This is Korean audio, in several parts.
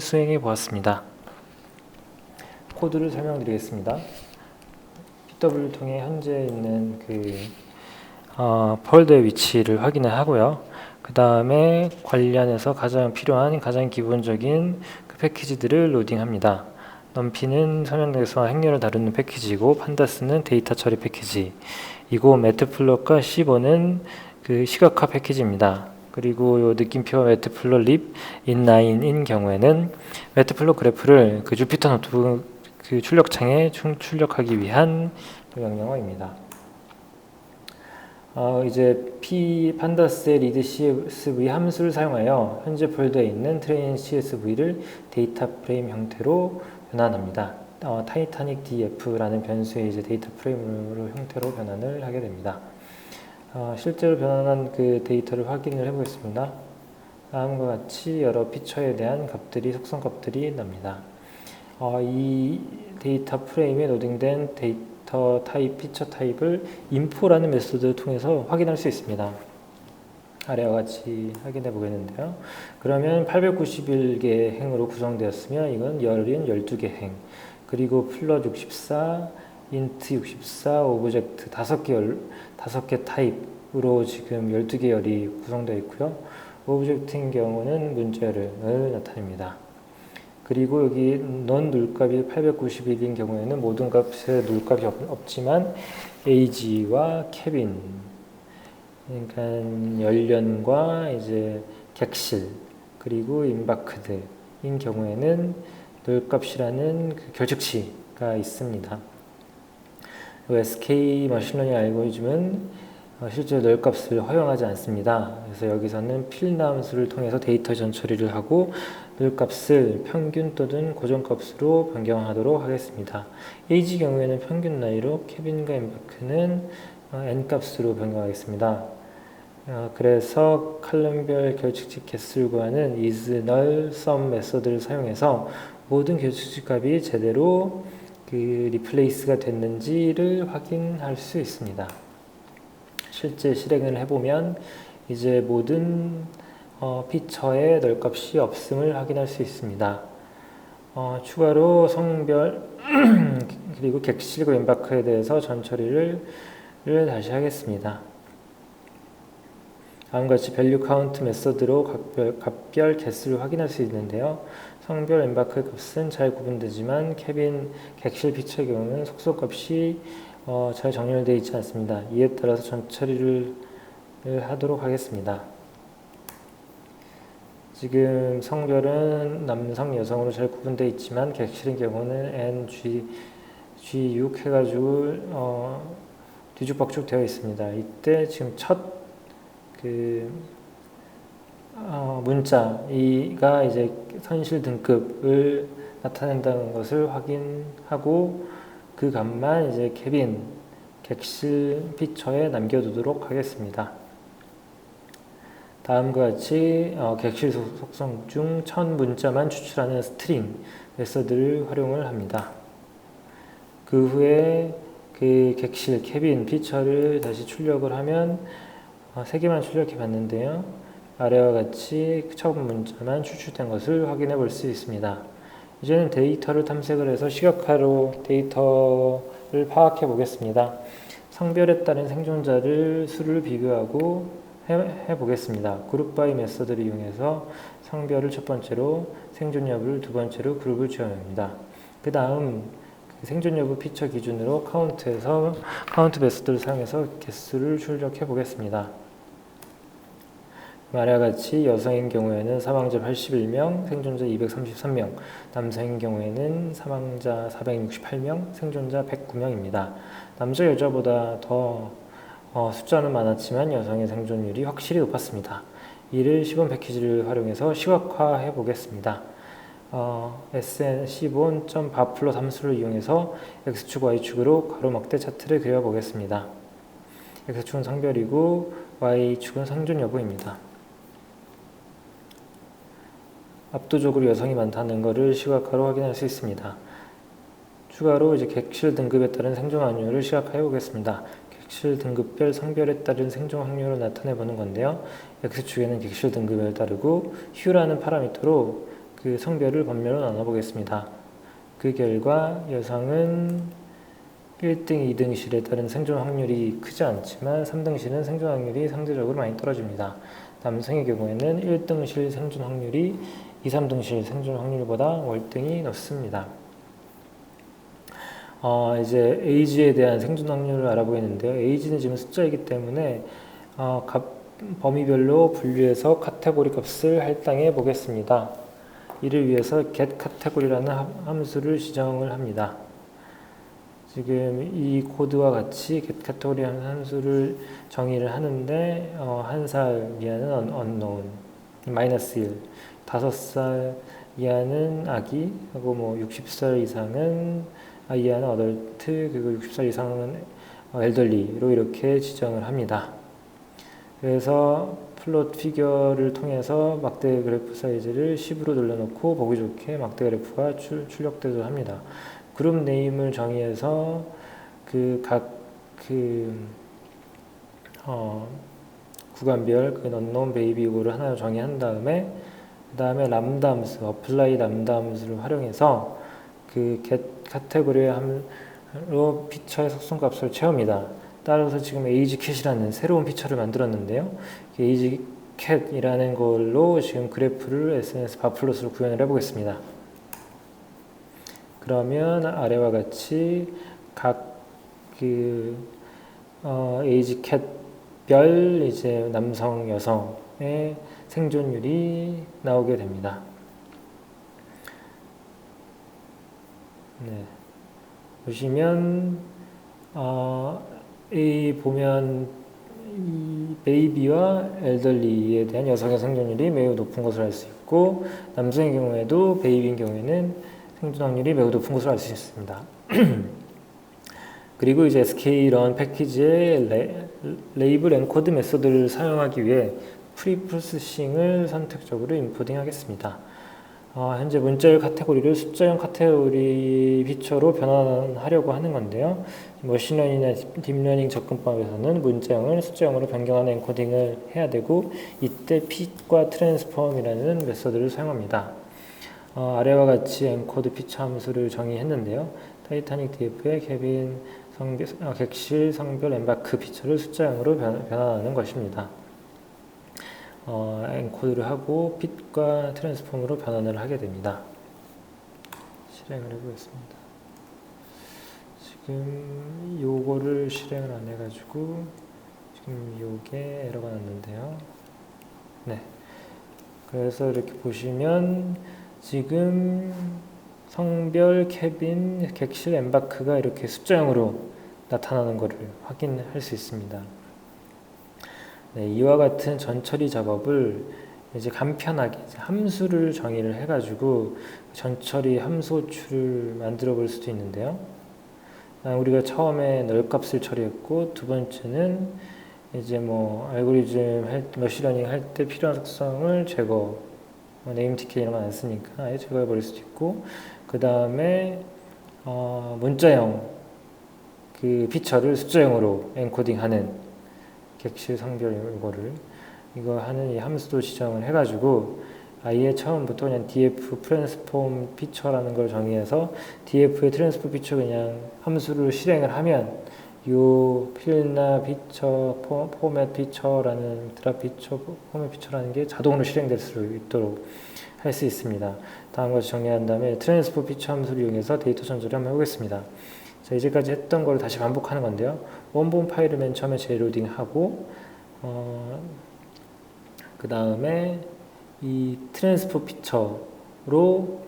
수행해 보았습니다. 코드를 설명드리겠습니다. PW를 통해 현재 있는 폴더의 위치를 확인을 하고요. 그 다음에 관련해서 가장 필요한 가장 기본적인 그 패키지들을 로딩합니다. 넘피는 설명대에서 행렬을 다루는 패키지이고 판다스는 데이터 처리 패키지이고 매트플롯과 시버는 그 시각화 패키지입니다. 그리고 요 느낌표와 매트플롯 립 인라인인 경우에는 매트플롯 그래프를 그 주피터 노트북 그 출력창에 출력하기 위한 명령어입니다. 이제 pandas read CSV 함수를 사용하여 현재 폴더에 있는 train CSV를 데이터 프레임 형태로 변환합니다. 타이타닉 DF라는 변수의 이제 데이터 프레임으로 형태로 변환을 하게 됩니다. 실제로 변환한 그 데이터를 확인을 해보겠습니다. 다음과 같이 여러 피처에 대한 값들이 속성 값들이 납니다. 이 데이터 프레임에 로딩된 데이터 타입, 피처 타입을 info라는 메소드를 통해서 확인할 수 있습니다. 아래와 같이 확인해 보겠는데요. 그러면 891개 행으로 구성되었으면 이건 열인 12개 행, 그리고 플롯 64, 인트 64, 오브젝트 5개 타입으로 지금 12개 열이 구성되어 있고요. 오브젝트인 경우는 문자열을 나타냅니다. 그리고 여기 non 누ll값이 891인 경우에는 모든 값에 누ll값이 없지만 age와 cabin, 그러니까 연령과 이제 객실, 그리고 embarked인 경우에는 누ll값이라는 그 결측치가 있습니다. SK 머신러닝 알고리즘은 실제로 null값을 허용하지 않습니다. 그래서 여기서는 필남수를 통해서 데이터 전처리를 하고 null값을 평균 또는 고정값으로 변경하도록 하겠습니다. age 경우에는 평균 나이로 케빈과 embark는 n값으로 변경하겠습니다. 그래서 칼럼별 결측치 개수를 구하는 is null sum 메소드를 사용해서 모든 결측치 값이 제대로 리플레이스가 됐는지를 확인할 수 있습니다. 실제 실행을 해보면 이제 모든 피처의 null값이 없음을 확인할 수 있습니다. 추가로 성별 그리고 객실과 embark에 대해서 전처리를 다시 하겠습니다. 다음과 같이 value count 메소드로 값별 개수를 확인할 수 있는데요. 성별 embark 값은 잘 구분되지만 cabin 객실 피처의 경우는 속성값이 잘 정렬되어 있지 않습니다. 이에 따라서 전처리를 하도록 하겠습니다. 지금 성별은 남성, 여성으로 잘 구분되어 있지만 객실의 경우는 N, G6 해가지고 뒤죽박죽 되어 있습니다. 이때 지금 첫 문자가 이제 선실 등급을 나타낸다는 것을 확인하고 그 값만 이제 cabin 객실 피처에 남겨두도록 하겠습니다. 다음과 같이 객실 속성 중 첫 문자만 추출하는 스트링 메서드를 활용을 합니다. 그 후에 그 객실 cabin 피처를 다시 출력을 하면 3개만 출력해 봤는데요. 아래와 같이 첫 문자만 추출된 것을 확인해 볼 수 있습니다. 이제는 데이터를 탐색을 해서 시각화로 데이터를 파악해 보겠습니다. 성별에 따른 생존자를 수를 비교하고 해 보겠습니다. 그룹 바이 메서드를 이용해서 성별을 첫 번째로, 생존 여부를 두 번째로 그룹을 지어냅니다. 그 다음 생존 여부 피처 기준으로 카운트 메서드를 사용해서 개수를 출력해 보겠습니다. 아래와 같이 여성인 경우에는 사망자 81명, 생존자 233명, 남성인 경우에는 사망자 468명, 생존자 109명입니다. 남자 여자보다 더 숫자는 많았지만 여성의 생존율이 확실히 높았습니다. 이를 시본 패키지를 활용해서 시각화해 보겠습니다. sn15.바플롯 함수를 이용해서 x축, y축으로 가로막대 차트를 그려보겠습니다. x축은 성별이고 y축은 생존 여부입니다. 압도적으로 여성이 많다는 것을 시각화로 확인할 수 있습니다. 추가로 이제 객실 등급에 따른 생존 확률을 시각화해 보겠습니다. 객실 등급별 성별에 따른 생존 확률을 나타내 보는 건데요. X축에는 객실 등급을 따르고 U라는 파라미터로 그 성별을 범위로 나눠보겠습니다. 그 결과 여성은 1등, 2등실에 따른 생존 확률이 크지 않지만 3등실은 생존 확률이 상대적으로 많이 떨어집니다. 남성의 경우에는 1등실 생존 확률이 2, 3등실 생존 확률보다 월등히 높습니다. 이제 에이지에 대한 생존 확률을 알아보겠는데요. 에이지는 지금 숫자이기 때문에 범위별로 분류해서 카테고리 값을 할당해 보겠습니다. 이를 위해서 get 카테고리라는 함수를 지정을 합니다. 지금 이 코드와 같이 get 카테고리 함수를 정의를 하는데 한 살 이하는 unknown, -1, 5살 이하는 아기, 하고 뭐 60살 이상은 이하는 어덜트, 그리고 60살 이상은 엘더리로 이렇게 지정을 합니다. 그래서 플롯 피겨를 통해서 막대 그래프 사이즈를 10으로 돌려놓고 보기 좋게 막대 그래프가 출력되도록 합니다. 그룹 네임을 정의해서 구간별 unknown baby 이거를 하나 정의한 다음에 그 다음에 람다 함수, apply 람다 함수를 활용해서 get 카테고리로 피처의 속성값을 채웁니다. 따라서 지금 ageCat이라는 새로운 피처를 만들었는데요. ageCat이라는 걸로 지금 그래프를 SNS 바플롯으로 구현을 해보겠습니다. 그러면 아래와 같이 각 ageCat별 이제 남성, 여성의 생존율이 나오게 됩니다. 네. 보시면 보면 이 베이비와 엘더리에 대한 여성의 생존율이 매우 높은 것을 알 수 있고 남성의 경우에도 베이비인 경우에는 생존 확률이 매우 높은 것을 알 수 있습니다. 그리고 이제 sklearn 패키지의 레이블 엔코드 메소드를 사용하기 위해 프리프로세싱을 선택적으로 인포딩 하겠습니다. 현재 문자열 카테고리를 숫자형 카테고리 피처로 변환하려고 하는 건데요. 머신러닝이나 딥러닝 접근법에서는 문자형을 숫자형으로 변경하는 엔코딩을 해야 되고 이때 핏과 트랜스폼이라는 메소드를 사용합니다. 아래와 같이 엔코드 피처 함수를 정의했는데요. 타이타닉 DF의 케빈 객실 성별 엠바크 피처를 숫자형으로 변환하는 것입니다. 엔코드를 하고 핏과 트랜스폼으로 변환을 하게 됩니다. 실행을 해보겠습니다. 지금 요거를 실행을 안 해가지고 지금 요게 에러가 났는데요. 네. 그래서 이렇게 보시면 지금 성별, 케빈, 객실, 엠바크가 이렇게 숫자형으로 나타나는 것을 확인할 수 있습니다. 네, 이와 같은 전처리 작업을 이제 간편하게 함수를 정의를 해가지고 전처리 함수 호출을 만들어 볼 수도 있는데요. 우리가 처음에 널값을 처리했고 두 번째는 이제 뭐 알고리즘 머신러닝 할 때 필요한 속성을 제거, 네임티켓 이런 거 안 쓰니까 아예 제거해 버릴 수도 있고 그 다음에 문자형 그 피처를 숫자형으로 엔코딩하는 객실 성별 이거 하는 이 함수도 지정을 해가지고 아예 처음부터 그냥 df 트랜스폼 피처라는 걸 정의해서 df의 트랜스폼 피처 그냥 함수를 실행을 하면 요 필나 피처 포맷 피처라는 드랍 피처 포맷 피처라는 게 자동으로 실행될 수 있도록 할 수 있습니다. 다음 것을 정리한 다음에 트랜스폼 피처 함수를 이용해서 데이터 전처리 한번 해보겠습니다. 자, 이제까지 했던 거를 다시 반복하는 건데요. 원본 파일을 맨 처음에 재로딩하고 그 다음에 이 트랜스포 피처로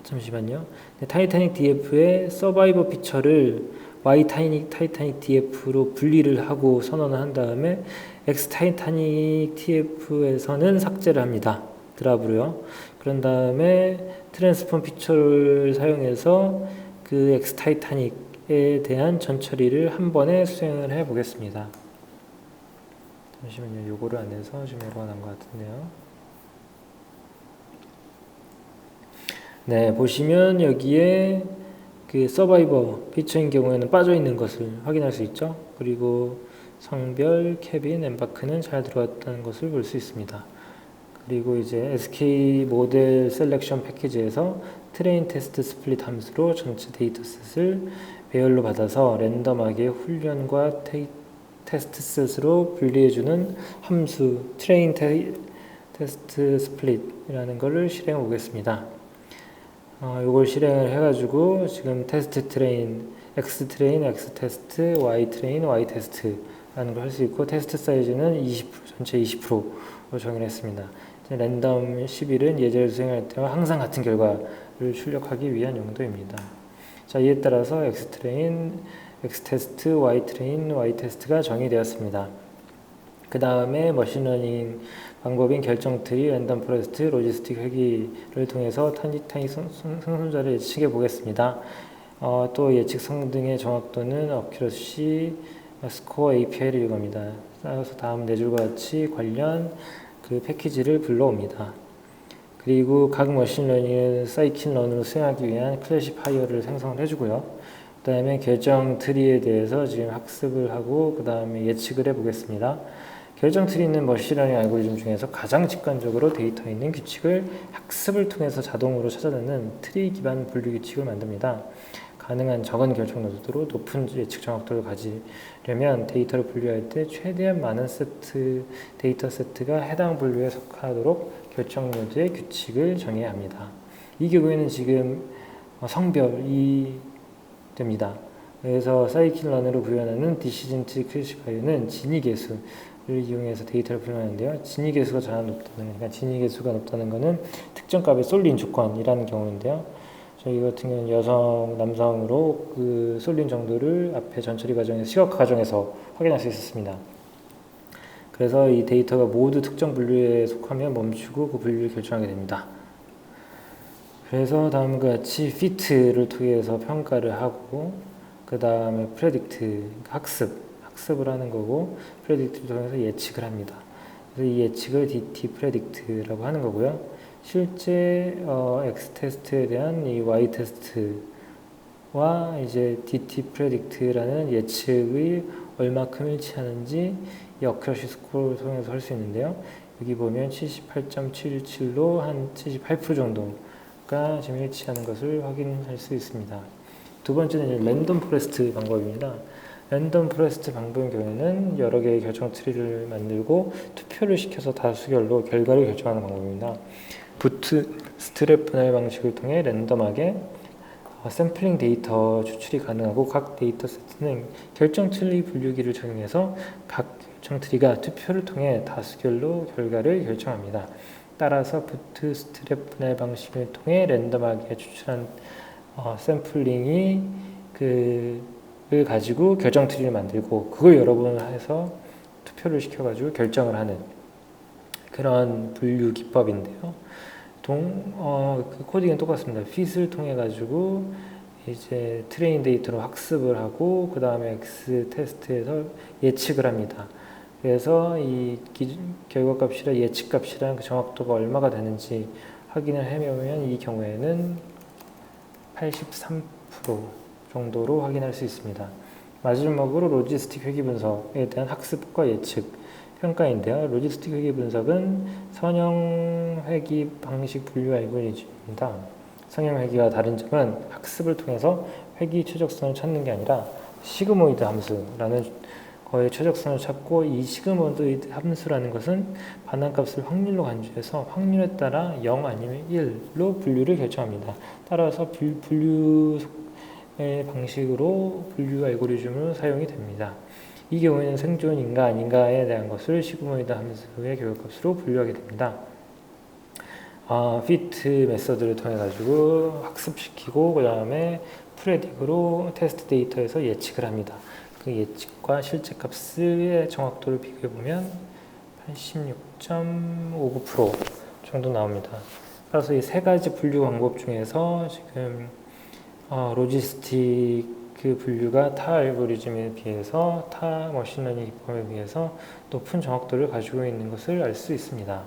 잠시만요. 타이타닉 DF의 서바이버 피처를 Y 타이타닉 DF로 분리를 하고 선언을 한 다음에 X 타이타닉 TF에서는 삭제를 합니다. 드랍으로요. 그런 다음에 트랜스폼 피처를 사용해서 그 X 타이타닉에 대한 전처리를 한 번에 수행을 해 보겠습니다. 잠시만요. 요거를 안 해서 좀 에러가 난 것 같은데요. 네, 보시면 여기에 그 서바이버 피처인 경우에는 빠져 있는 것을 확인할 수 있죠. 그리고 성별, 케빈, 엠바크는 잘 들어갔다는 것을 볼 수 있습니다. 그리고 이제 SK 모델 셀렉션 패키지에서 트레인 테스트 스플릿 함수로 전체 데이터셋을 배열로 받아서 랜덤하게 훈련과 테스트 셋으로 분리해주는 함수 트레인 테스트 스플릿이라는 것을 실행해 보겠습니다. 이걸 실행을 해가지고 지금 테스트 트레인, X 트레인, X 테스트, Y 트레인, Y 테스트라는 걸 할 수 있고 테스트 사이즈는 20%, 전체 20%로 정의를 했습니다. 랜덤 11은 예제를 수행할 때와 항상 같은 결과를 출력하기 위한 용도입니다. 자, 이에 따라서 X 트레인, X 테스트, Y 트레인, Y 테스트가 정의되었습니다. 그 다음에 머신러닝 방법인 결정 트리, 랜덤 포레스트, 로지스틱 회귀를 통해서 타이타닉 승선자를 예측해 보겠습니다. 또 예측 성능의 정확도는 어큐러시, 스코어 API를 이용합니다. 따라서 다음 네 줄과 같이 관련 그 패키지를 불러옵니다. 그리고 각 머신러닝을 사이클런으로 수행하기 위한 클래시파이어를 생성을 해주고요. 그 다음에 결정 트리에 대해서 지금 학습을 하고 그 다음에 예측을 해보겠습니다. 결정 트리는 머신러닝 알고리즘 중에서 가장 직관적으로 데이터에 있는 규칙을 학습을 통해서 자동으로 찾아내는 트리 기반 분류 규칙을 만듭니다. 가능한 적은 결정 노드로 높은 예측 정확도를 가지려면 데이터를 분류할 때 최대한 많은 데이터 세트가 해당 분류에 속하도록 결정 노드의 규칙을 정해야 합니다. 이 경우에는 지금 성별이 됩니다. 그래서 사이클런으로 구현하는 디시전 트리 클래시파이어는 진위 계수를 이용해서 데이터를 분류하는데요. 진위 계수가 그러니까 진위 계수가 높다는 것은 특정 값에 쏠린 조건이라는 경우인데요. 저희 같은 경우는 여성, 남성으로 그 쏠린 정도를 앞에 전처리 과정에서 시각 과정에서 확인할 수 있었습니다. 그래서 이 데이터가 모두 특정 분류에 속하면 멈추고 그 분류를 결정하게 됩니다. 그래서 다음과 같이 fit를 통해서 평가를 하고 그 다음에 predict, 학습을 하는 거고 predict를 통해서 예측을 합니다. 그래서 이 예측을 DT predict라고 하는 거고요. 실제 X 테스트에 대한 이 Y 테스트와 이제 DT predict라는 예측이 얼마큼 일치하는지 이 어큐러시 스코어를 통해서 할 수 있는데요. 여기 보면 78.77로 한 78% 정도가 지금 일치하는 것을 확인할 수 있습니다. 두 번째는 랜덤 포레스트 방법입니다. 랜덤 포레스트 방법의 경우에는 여러 개의 결정 트리를 만들고 투표를 시켜서 다수결로 결과를 결정하는 방법입니다. 부트스트랩 분할 방식을 통해 랜덤하게 샘플링 데이터 추출이 가능하고 각 데이터 세트는 결정 트리 분류기를 적용해서 각 결정 트리가 투표를 통해 다수결로 결과를 결정합니다. 따라서 부트스트랩 분할 방식을 통해 랜덤하게 추출한 샘플링이 를 가지고 결정 트리를 만들고 그걸 여러 번 해서 투표를 시켜가지고 결정을 하는 그런 분류 기법인데요. 그 코딩은 똑같습니다. fit을 통해 가지고 이제 트레인 데이터로 학습을 하고 그 다음에 X 테스트에서 예측을 합니다. 그래서 이 결과 값이랑 예측 값이랑 그 정확도가 얼마가 되는지 확인을 해보면 이 경우에는 83% 정도로 확인할 수 있습니다. 마지막으로 로지스틱 회귀 분석에 대한 학습과 예측 평가인데요. 로지스틱 회귀 분석은 선형 회귀 방식 분류 알고리즘입니다. 선형 회귀와 다른 점은 학습을 통해서 회귀 최적선을 찾는 게 아니라 시그모이드 함수라는 거의 최적선을 찾고 이 시그모이드 함수라는 것은 반환값을 확률로 간주해서 확률에 따라 0 아니면 1로 분류를 결정합니다. 따라서 분류의 방식으로 분류 알고리즘을 사용이 됩니다. 이 경우에는 생존인가 아닌가에 대한 것을 시그모이드 함수의 결과값으로 분류하게 됩니다. fit 메서드를 통해 가지고 학습시키고 그 다음에 프레딕으로 테스트 데이터에서 예측을 합니다. 그 예측과 실제 값의 정확도를 비교해 보면 86.59% 정도 나옵니다. 따라서 이 세 가지 분류 방법 중에서 지금 로지스틱 그 분류가 타 알고리즘에 비해서 타 머신러닝 기법에 비해서 높은 정확도를 가지고 있는 것을 알 수 있습니다.